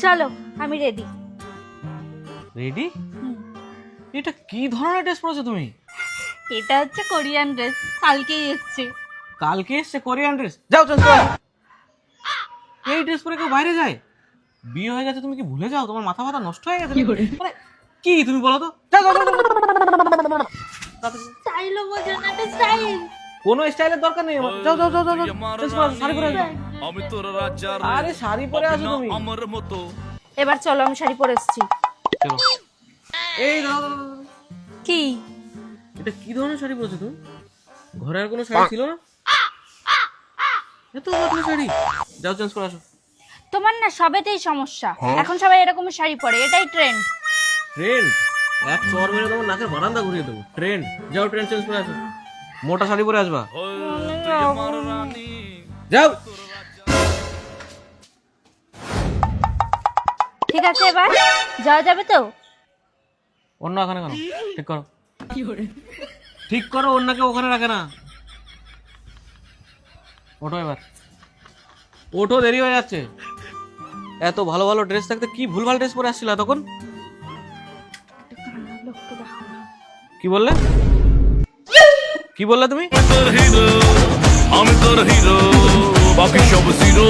চলো আমি ready. Ready? এটা কি ধরনের ড্রেস পরেছো তুমি? এটা হচ্ছে কোরিয়ান ড্রেস, কালকেই এসছে। কালকে এসছে কোরিয়ান ড্রেস? যাও চেঞ্জ করো। এই ড্রেস পরে কেউ বাইরে যায়? বিয়ে হয়ে গেছে তুমি কি ভুলে যাও? তোমার মাথা ব্যথা নষ্ট হয়ে গেছে? মানে কি তুমি বলো তো? যাও যাও যাও, যাও, যাও। তাড়াতাড়ি। স্টাইলও বোঝো না, এটা স্টাইল। কোনো স্টাইলের দরকার নেই আমার। যাও যাও যাও যাও, যাও। চেঞ্জ করো, শাড়ি পরে আসো। আমি তোর রাজার আরে শাড়ি পরে আসো তুমি। আমার মতো এবার চলো, আমি শাড়ি পরে এসেছি। চলো। এই দাও দাও, দাও, দাও। কি? এটা কি ধরনের শাড়ি পরেছো তুমি? ঘরে আর কোনো শাড়ি ছিল না? এত পাতলা শাড়ি। যাও চেঞ্জ করে আসো। তোমার না সবেতেই সমস্যা। এখন সবাই এরকম শাড়ি পরে, এটাই ট্রেন্ড। ট্রেন্ড? এক চর মেরে তোমার নাকের বারান্দা ঘুরিয়ে দেবো। ট্রেন্ড? যাও ট্রেন্ড চেঞ্জ করে আসো। মোটা শাড়ি পরে আসবা। তুই আমার রানী। যাও। ঠিক আছে, এবার যাওয়া যাবে তো? অন্য ওখানে কেন? ঠিক করো। ঠিক করো, অন্যকে ওখানে রাখে না। ওঠো এবার। ওঠো, দেরি হয়ে যাচ্ছে। এত ভালো ভালো ড্রেস থাকতে কি ভুলভাল ড্রেস পরে আসছিল তখন? কি বললে? কি বললে তুমি? তোর হিরো আমি তোর হিরো, বাকি সব জিরো।